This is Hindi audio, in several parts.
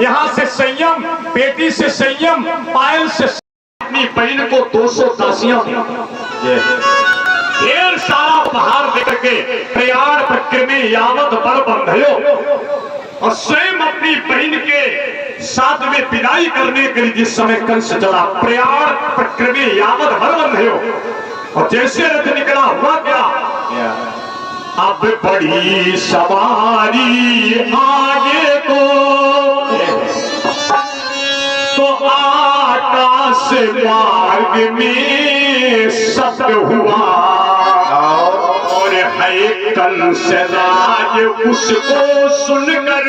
यहाँ से संयम, पेटी से संयम, पायल से अपनी बहन को 200 दासियां ढेर सारा पहाड़ देकर के प्रयाण प्रक्रमे यावत बल बंधयो, और स्वयं अपनी बहन के साथ में विदाई करने के लिए जिस समय कंस चला, प्रयाण प्रक्रमे यावत बल बंधयो, और जैसे रथ निकला हुआ क्या, अब बड़ी सवारी आगे को, तो आकाश मार्ग में सत्य हुआ, और है कंस राज उसको सुनकर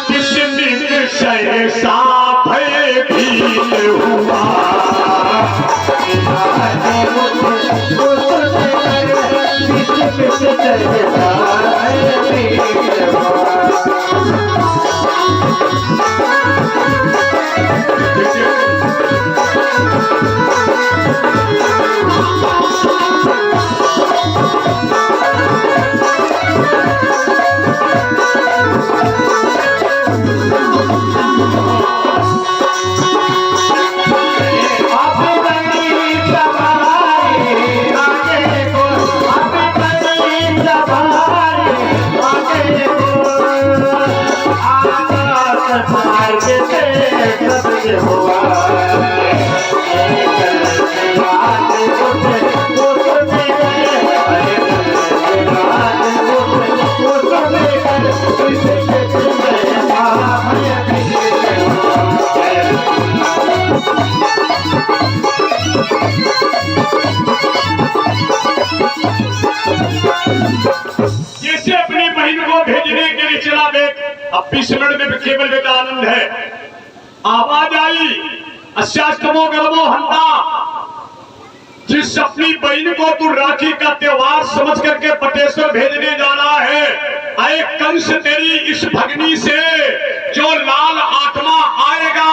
किसने सहसा भयभीत हुआ। जैसे अपनी बहन को भेजने के लिए चला गए, अब 20 मिनट में केवल बेटा आनंद है, आवाज आई अस्यास्तमो गर्भो हंता, जिस अपनी बहन को तू राखी का त्योहार समझ करके बटेश्वर भेजने जाना है, आए कंस तेरी इस भगनी से जो लाल आत्मा आएगा,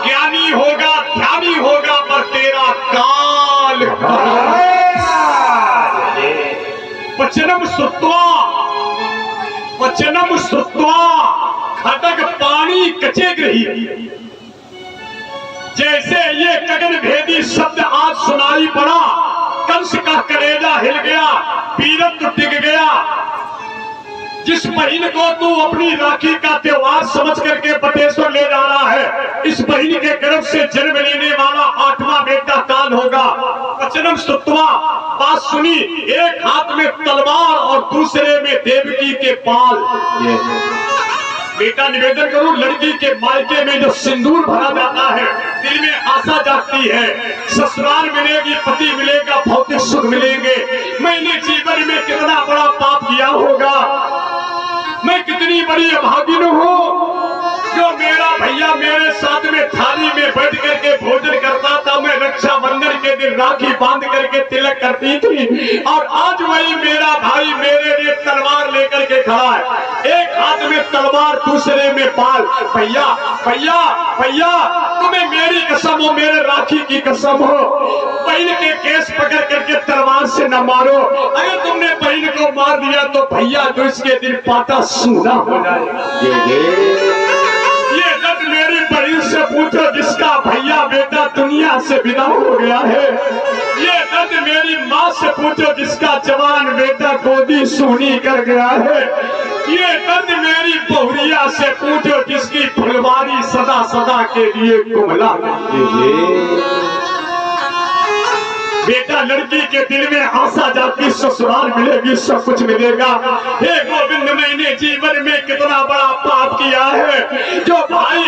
ज्ञानी होगा, ध्यानी होगा, पर तेरा काल वचनम श्रुत्वा, वचनम श्रुत्वा खड्ग पानी कचे गृही। जैसे ये गगन भेदी शब्द आज सुनाई पड़ा, कंस का कलेजा हिल गया, पीरत टिक गया। जिस बहन को तू अपनी राखी का त्योहार समझ करके बटेश्वर ले जा रहा है, इस बहन के गर्भ से जन्म लेने वाला 8वां बेटा काल होगा। वचनम श्रुत्वा, बात सुनी, एक हाथ में तलवार और दूसरे में देवकी के पाल। बेटा निवेदन करूं, लड़की के मायके में जो सिंदूर भरा जाता है, दिल में आशा जागती है, ससुराल मिलेगी, पति मिलेगा, भौतिक सुख मिलेंगे। मैंने जीवन में कितना बड़ा पाप किया होगा, मैं कितनी बड़ी अभागिन हूँ, जो मेरा भैया मेरे साथ में थाली में बैठ करके भोजन करता था, मैं रक्षाबंधन के दिन राखी बांध करके तिलक करती थी, और आज वही मेरा भाई मेरे लिए तलवार लेकर के खड़ा है, एक हाथ में तलवार दूसरे में पाल। भैया भैया भैया, तुम्हें मेरी कसम हो, मेरे राखी की कसम हो, बहन के केस पकड़ करके तलवार से न मारो। अगर तुमने बहन को मार दिया तो भैया जो इसके दिन पाटा सूना हो जाएगा। ये दर्द मेरी बहन से पूछो जिसका भैया बेटा दुनिया से विदा हो गया है। ये दर्द मेरी माँ से पूछो जिसका जवान बेटा गोदी सूनी कर गया है। ये दर्द मेरी बहुरिया से पूछो जिसकी फुलवारी सदा सदा के लिए कुमला। बेटा लड़की के दिल में आशा जाती, ससुराल मिलेगी, सब कुछ मिलेगा। हे गोविंद, मैंने जीवन में कितना बड़ा पाप किया है। जो भाई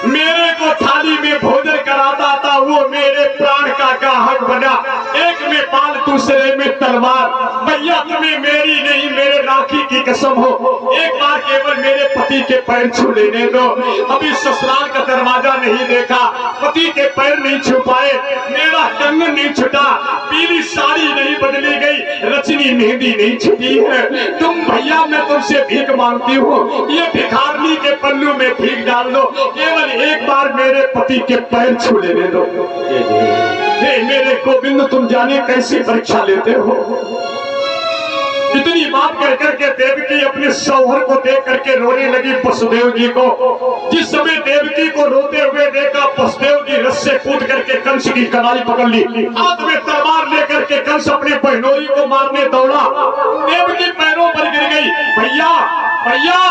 मेरे को थाली में भोजन कराता था, वो मेरे प्राण का ग्राहक बना, एक में पाल दूसरे में तलवार। भैया तुम्हें मेरी नहीं मेरे राखी की कसम हो, एक बार केवल मेरे पति के पैर छू लेने दो। अभी ससुराल का दरवाजा नहीं देखा, पति के पैर नहीं छू पाए, मेरा कंगन नहीं छुटा, पीली साड़ी नहीं बदली गई, रचनी मेहंदी नहीं छुटी है। तुम भैया मैं तुमसे भीख मांगती हूँ, ये भिखारनी के पल्लू में भीख डाल दो, केवल एक बार मेरे पति के पैर छू लेने दो। हे मेरे गोविंद, तुम जाने कैसी परीक्षा लेते हो। इतनी बात कह करके देवकी अपने शौहर को देख करके रोने लगी वसुदेव जी को। जिस समय देवकी को रोते हुए देखा, वसुदेव जी रस से कूद करके कंस की कलाई पकड़ ली, हाथ में तलवार लेकर के कंस अपने बहनोई को मारने दौड़ा। देवकी पैरों पर गिर गई। भैया भैया,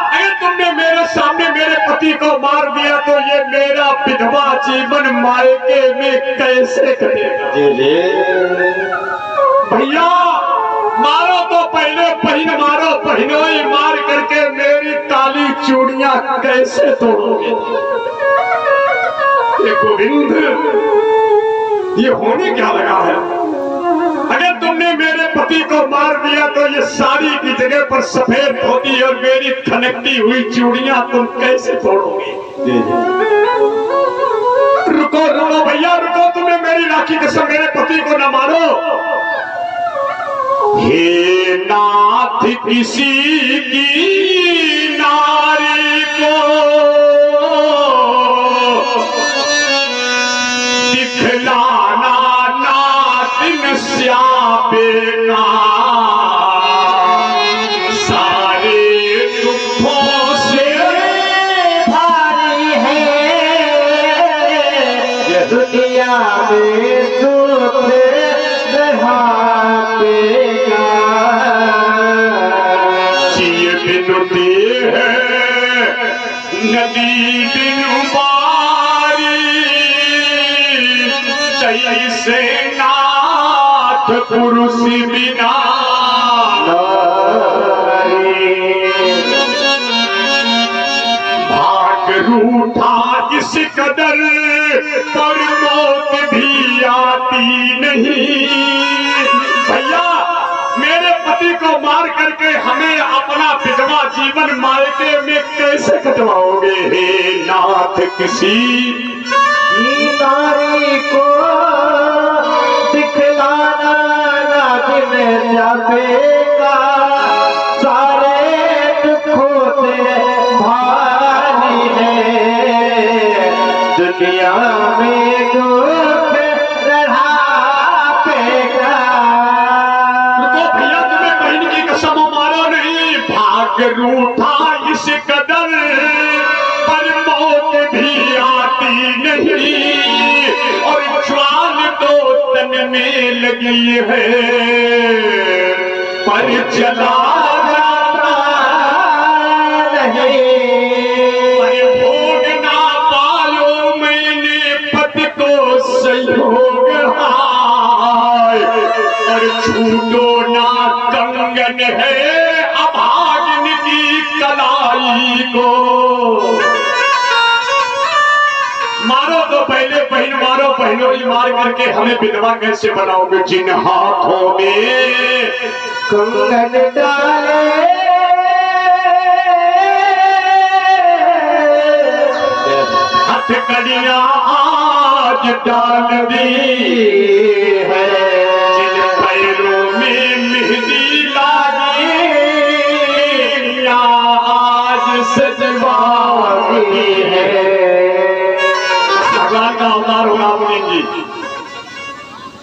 अगर तुमने मेरे सामने मेरे पति को मार दिया तो ये मेरा विधवा जीवन मायके में कैसे कटेगा? भैया मारो तो पहले बहन मारो, बहनोई मार करके मेरी काली चूड़ियां कैसे तोड़ोगे? ये गोविंद, ये होने क्या लगा है? अगर तुमने मेरे पति को मार दिया तो ये साड़ी की जगह पर सफेद धोती और मेरी खनकती हुई चूड़ियां तुम कैसे तोड़ोगे? रुको रुको भैया रुको, तुम्हें मेरी राखी कसम, मेरे पति को न मारो। हे नाथ, किसी की नारी को दिखलाना नातिन श्यापेगा, सारे दुखों से भारी है ये दुनिया में दुख नदी बिनु बारी, जैसे नाथ पुरुष बिना भाग रूठा इस कदर पर मौत भी आती नहीं। भैया मेरे पति को मार करके हमें अपना विधवा जीवन मायके में कैसे कटवाओगे? हे नाथ, किसी नारी को दिखलाना नातिन श्यापेगा, सारे दुखों से भारी है दुनिया में दुख रढ़ापेगा। रूठा इस कदर पर मौत भी आती नहीं, और ज्वाल तो तन में लगी है पर जला जाता नहीं। पर भोग ना पायो मैंने पति को संयोग हाय, और छूटो ना कंगन है अभागिन की कलाई को। मारो तो पहले बहन मारो, बहनों ही मार करके हमें विधवा कैसे बनाओगे? जिन हाथों में कंगन डाले हथकड़ियां आज डाल दी है, जिन पैरों में मेहंदी लागी आज सजवाती है। भगवान का अवतार हो राम जी,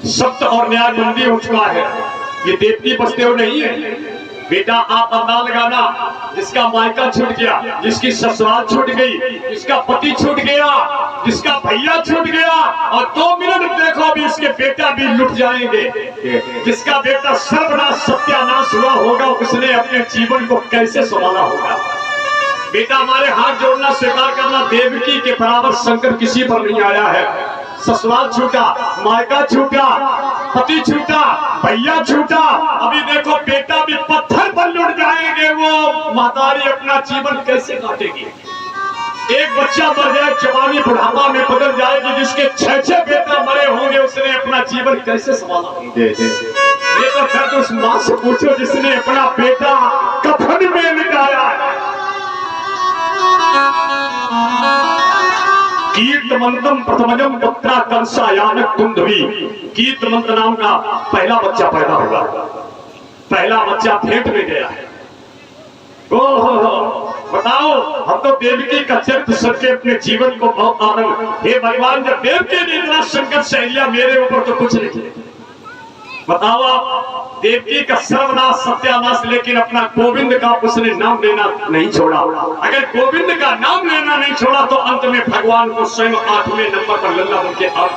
सत्य और न्याय बंदी हो चुका है। ये देवकी बसदेव नहीं है। बेटा आप अंदाज लगाना, जिसका मायका छूट गया, जिसकी ससुराल छूट गई, जिसका पति छूट गया, जिसका भैया छूट गया, और 2 मिनट देखो अभी इसके बेटा भी लुट जाएंगे। जिसका बेटा सर्वनाश सत्यानाश हुआ होगा, उसने अपने जीवन को कैसे संभाला होगा? बेटा हमारे हाथ जोड़ना स्वीकार करना, देवकी के बराबर शंकर किसी पर नहीं आया है। ससुराल छूटा, मायका छूटा, पति छूटा, भैया छूटा, अभी देखो बेटा भी पत्थर पर लुट जाएंगे। वो महतारी अपना जीवन कैसे काटेगी? एक बच्चा मर जाए, जवानी बुढ़ापा में बदल जाएगी। जिसके 6 बेटा मरे होंगे, उसने अपना जीवन कैसे संभाला? ये तो खैर उस माँ से पूछो जिसने अपना बेटा कफन में मिटाया। कीर्तमंत्रम प्रथमजम पुत्रा कंसायान कुंधवी, कीर्तमंत्र नाम का पहला बच्चा पैदा होगा। पहला बच्चा भेंट में गया है। बताओ, हम तो देवकी का चरित्र सुन के अपने जीवन को बहुत आनंद। हे भगवान, जब देवकी ने इतना संकट सह लिया, मेरे ऊपर तो कुछ नहीं किया। बताओ आप, देवकी का सर्वनाश सत्यानाश, लेकिन अपना गोविंद का उसने नाम लेना नहीं छोड़ा। अगर गोविंद का नाम लेना नहीं छोड़ा तो अंत में भगवान को स्वयं 8वें नंबर पर लल्ला बन के अब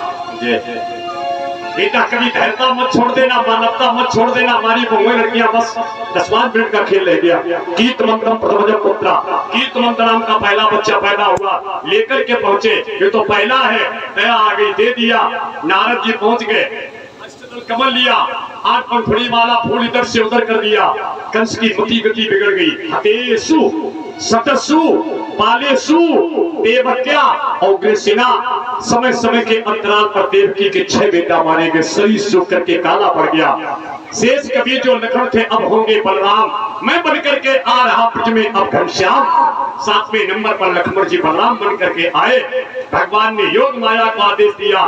बेटा कभी धैर्यता मत छोड़ देना, मानवता मत छोड़ देना। हमारी बहुएं लड़कियां बस 10-5 मिनट का खेल रह गया। कीर्त मंत्रम प्रथम पुत्रा, कीर्त मंत्र नाम का पहला बच्चा पैदा हुआ, लेकर के पहुंचे, ये तो पहला है, दया आ गई, दे दिया। नारद जी पहुंच गए, कमल लिया, 8 पंखुड़ी वाला फूल इधर से उधर कर दिया। कंस की मति गति बिगड़ गई। हतेसु सतसु पालेसु देवक्या और ग्रेसिना, समय समय के अंतराल पर देवकी के 6 बेटा मारे गए। शरीर सूख करके काला पड़ गया। शेष कभी जो लखन थे अब होंगे बलराम, मैं बन करके आ रहा ब्रज में अब घनश्याम। 7वें नंबर पर लक्ष्मण जी बलराम बन करके आए। भगवान ने योग माया को आदेश दिया,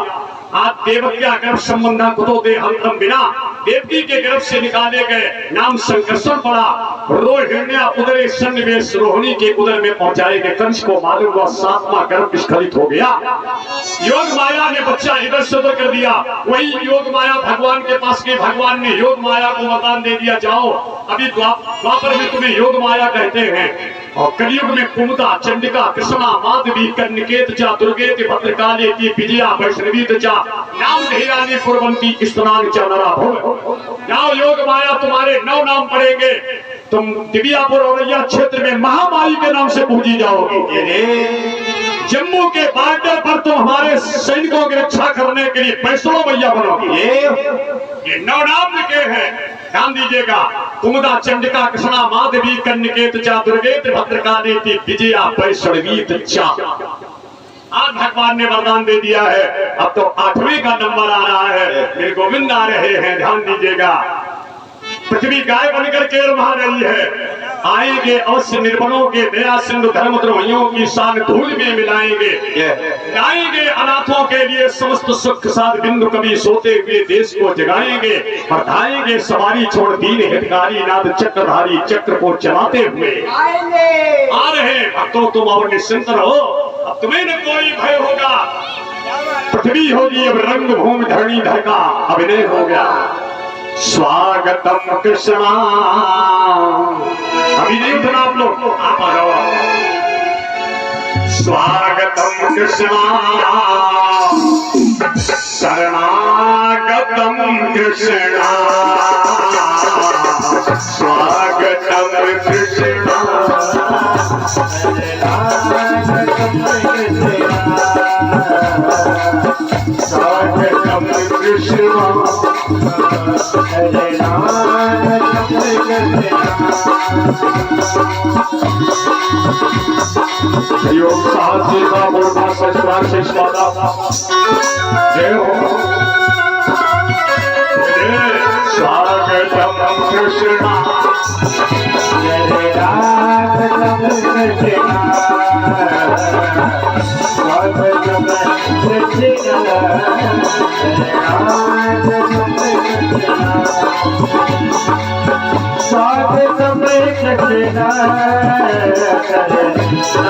आप देवक्या गर्भ संबंधा कुतो दे हम बिना, देवकी के गर्भ से निकाले गए, नाम संकर्षण पड़ा। रोहिण्या उदरे सन्निवेश, रोहिणी के उदर में पहुंचाए गए। कंस को मालूम हुआ 7वां गर्भ स्खलित हो गया। योग माया ने बच्चा इधर से उधर कर दिया। वही योग माया भगवान के पास गई। भगवान ने योग माया को वरदान दे दिया, जाओ अभी द्वापर में तुम्हें योग माया कहते हैं, और कलयुग में कुमुदा चंडिका कृष्णा माधवी कर्णिकेत चा दुर्गेत भद्रकाली की विजया वैष्णवी चा नाम धीरानी कुर्वंती स्नान चा नरा भव। जाओ योग माया तुम्हारे 9 नाम पड़ेंगे, तुम दिव्यापुर औरैया क्षेत्र में महामारी के नाम से पूजी जाओगी। जम्मू के बॉर्डर पर तुम हमारे सैनिकों की रक्षा करने के लिए वैष्णो मैया बनोगी। ये 9 नाम लिखे हैं, ध्यान दीजिएगा। कुमुदा चंडिका कृष्णा माधवी कर्णिकेत चा दुर्गेत भद्रकाली की विजया वैष्णवी चा। आज भगवान ने वरदान दे दिया है। अब तो 8वें का नंबर आ रहा है, मेरे गोविंद आ रहे हैं, ध्यान दीजिएगा। पृथ्वी गाय बनकर के रहा रही है, आएंगे अवश्य निर्बलों के दया सिंधु धर्मद्रोहियों की शान धूल में मिलाएंगे। लाएंगे अनाथों के लिए समस्त सुख साध बिंदु, कभी सोते हुए देश को जगाएंगे। बढ़ाएंगे सवारी छोड़ दीन हितकारी, नाद चक्रधारी चक्र को चलाते हुए आ रहे। भक्तों तुम और निश्चिंत रहो, अब तुम्हें न कोई भय होगा। पृथ्वी होगी अब रंग भूमि, धरणी धर का अभिनय हो गया। स्वागतम कृष्णा, अभी नहीं उठना आप लोग, आप आ जाओ। स्वागतम कृष्णा शरणागतम कृष्णा, स्वागतम कृष्णा स्वागतम कृष्णा। योग साहसी का बोलना सचवार से स्वादा जय हो। स्वागतम कृष्णा स्वागतम कृष्णा स्वागतम कृष्णा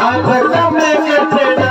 स्वागतम कृष्णा स्वागतम कृष्णा स्वागतम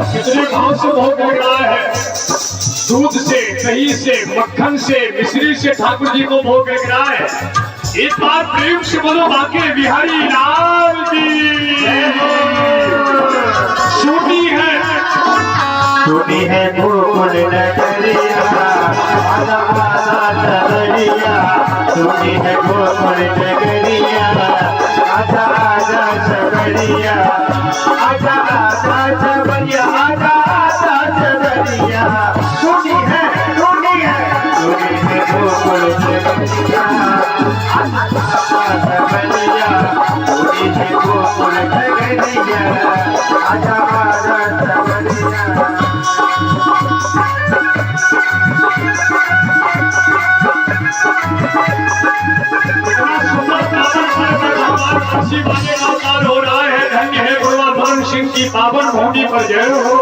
कितने भाव से भोग लग रहा है, दूध से, दही से, मक्खन से, मिश्री से ठाकुर जी को भोग लग रहा है। एक बार प्रेम से बोलो बाके बिहारी लाल की। सुनी है गोकुल नगरिया आजा आजा सबरिया सुनी है गोकुल नगरिया आजा आजा सबरिया आजा आजा सबरिया आजा आजा सबरिया सुनी है गोकुल नगरिया आजा आजा सबरिया सुनी है गोकुल नगरिया आजा आजा सबरिया हो रहा है। धन्य है गुरुआ भवन सिंह की पावन भूमि पर जय हो।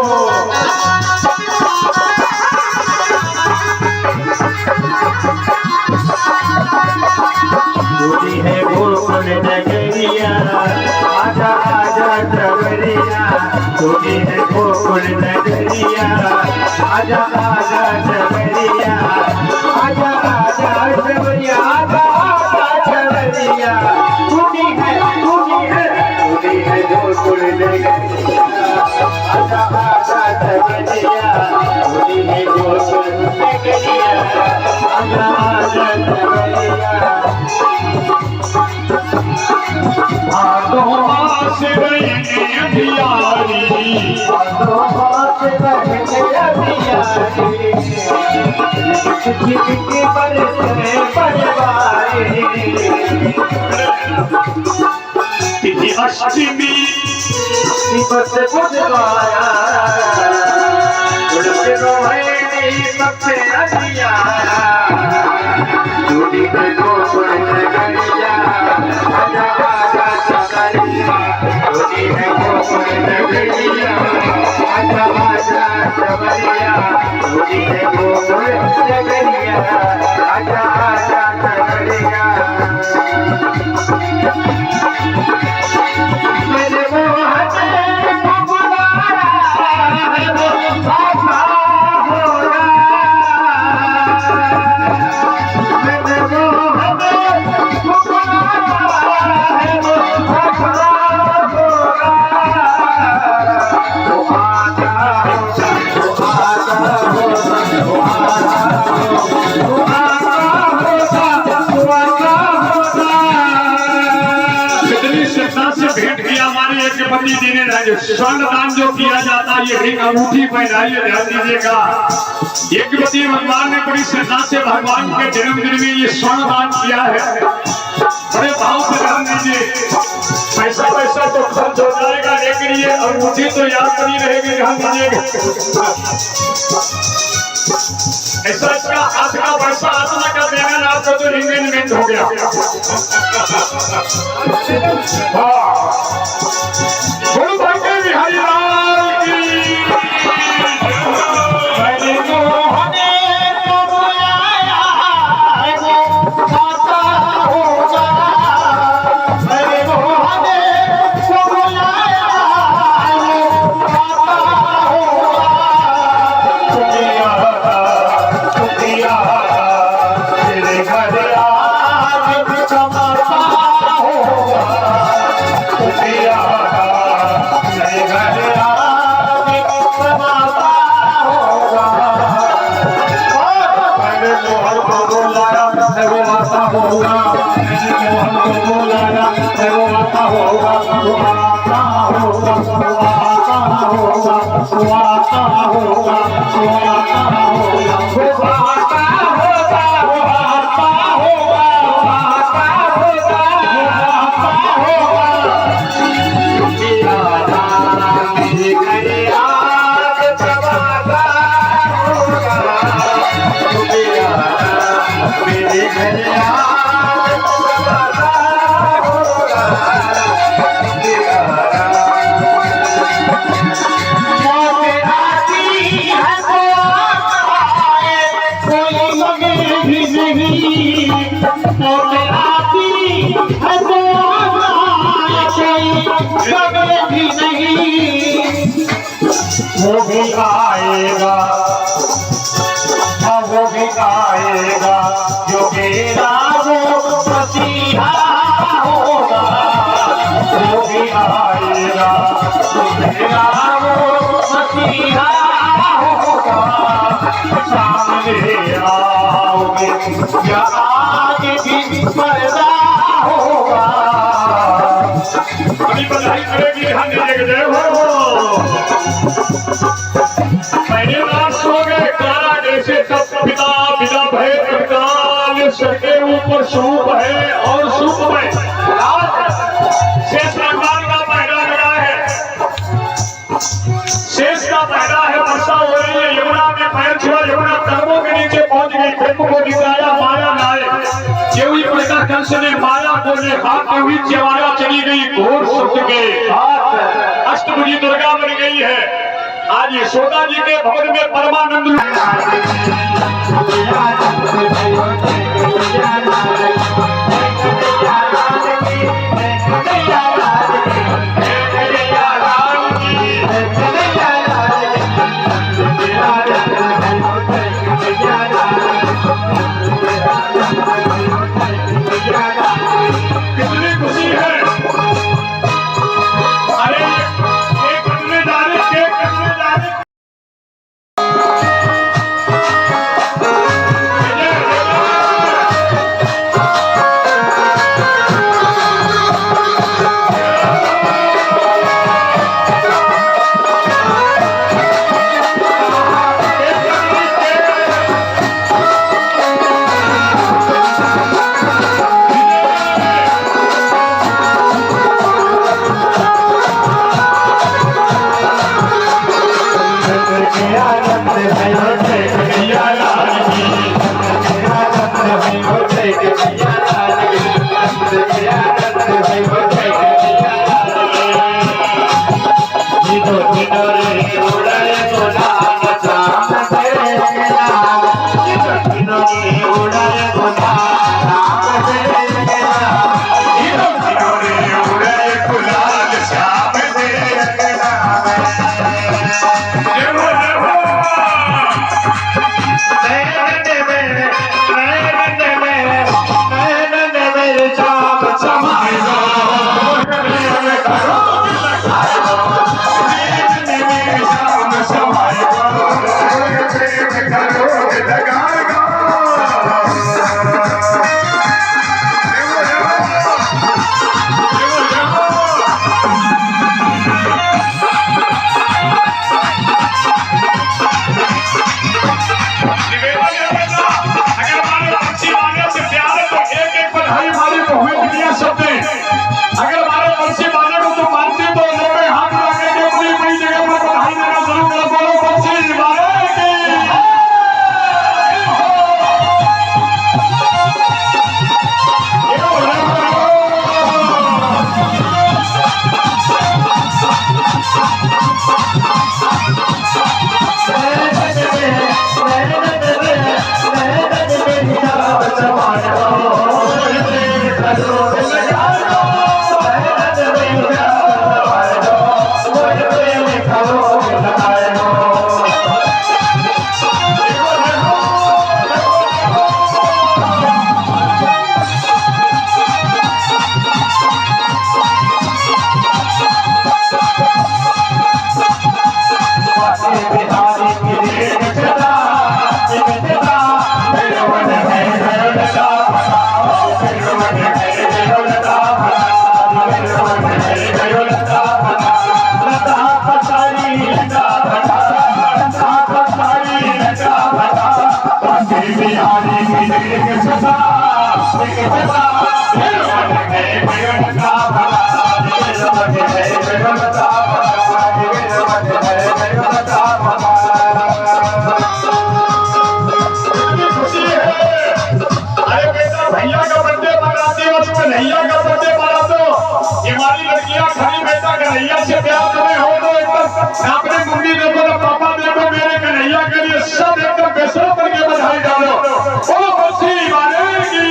सुनी है गोकुल नगरिया आजा आजा सबरिया सुनी है गोकुल नगरिया आजा आजा सबरिया आजा आजा सबरिया आजा आजा सबरिया सुनी है गोकुल नगरिया आजा आजा सबरिया सुनी है गोकुल नगरिया आजा आजा सबरिया से अभियारी तिथि अष्टमी स्वर्ण दान जो किया जाता है, ये एक अंगूठी पहनाइए, ध्यान दीजिएगा। यज्ञपति भगवान ने बड़ी श्रद्धा से भगवान के जन्मदिन में ये स्वर्ण दान किया है। बड़े भाव से ध्यान दीजिए। पैसा पैसा तो खर्च हो जाएगा, लेकिन ये अंगूठी तो याद बनी रहेगी। ध्यान दीजिएगा। ऐसा इसका हाथ का पैसा आत्मा का देना ना, आपका तो एंगेजमेंट हो गया। गुरु भाग्य बिहारी लाल की मैंने मोहने को बुलाया वो आता होगा, मैंने मोहने को बुलाया वो आता होगा। सुखिया तेरे घर आज कमाता होगा, सुखिया वो भी आएगा, वो भी आएगा जो मेरा वो मसीहा होगा, वो भी आएगा जो मेरा वो मसीहा होगा। या आगे भी पर्दा होगा। बड़ी बधाई करेगी ध्यान दीजिएगा। जय हो। पहले रात हो गए कारा जैसे सब पिता बिना भय काल सके ऊपर सूप है और सूप में शेष भगवान का पहरा लगा है। शेष का पहरा है। वर्षा हो रही है। यमुना में पैर छुआ। यमुना कर्मों के नीचे पहुंच गई। प्रेम को दिखाया माया लाए। केवी प्रकार कंस ने माया को ने हाथ में हुई चेवाया चली गई। घोर सत्य के अष्टभुजी दुर्गा बन गई है। आज यशोदा जी के भवन में परमानंद कितनी खुशी है। अरे एक करने जा रहे आपने मम्मी देखो ना पापा देखो मेरे कन्हैया के लिए सब एकदम बेसरो करके बधाई डालो। बोलो बंसी वाले की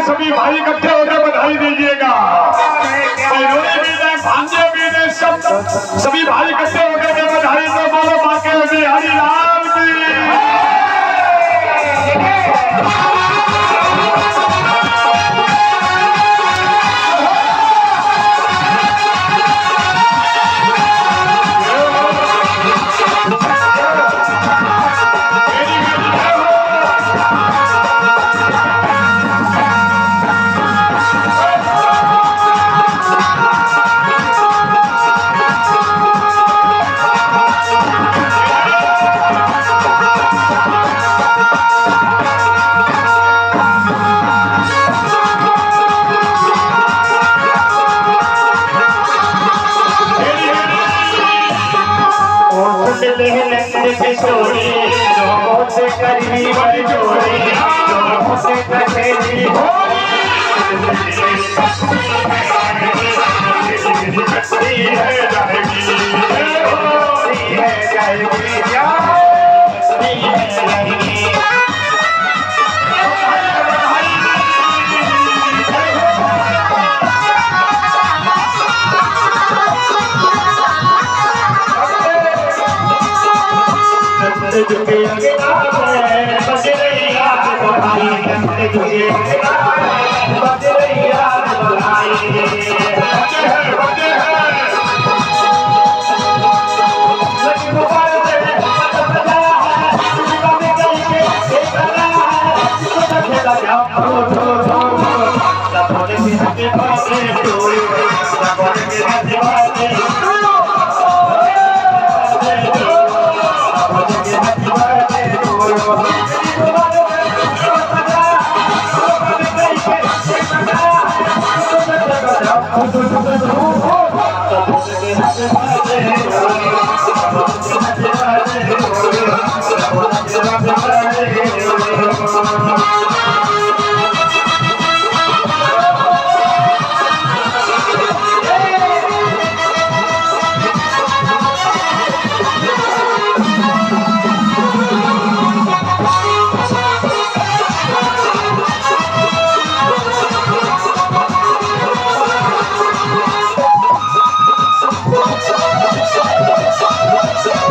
सभी भाई इकट्ठे होकर बधाई दीजिएगा। भांजे भी ने सब सभी भाई इकट्ठे होकर के बधाई तो बोलो बाके बिहारी लाल की। किशोरी लोगों से करी बड़ी जोड़ी लोगों से कचेरी होली है जाएगी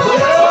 Yeah.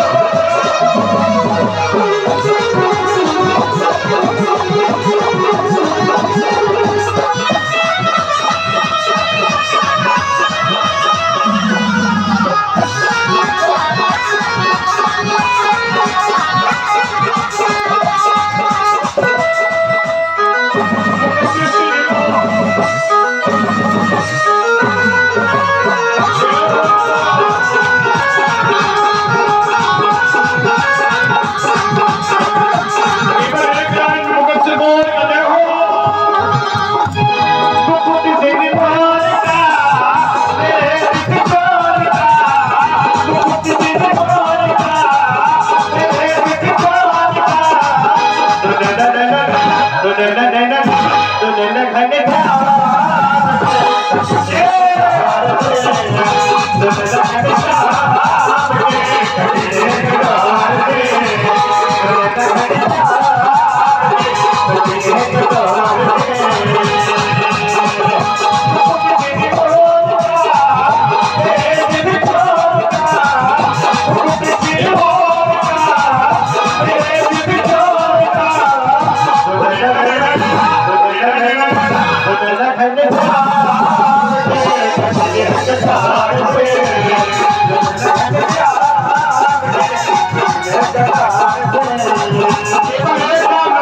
जटार से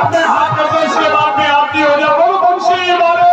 अपने हाथ कर दो, इसके बाद में आरती हो जाए। बोलो बंसी वाले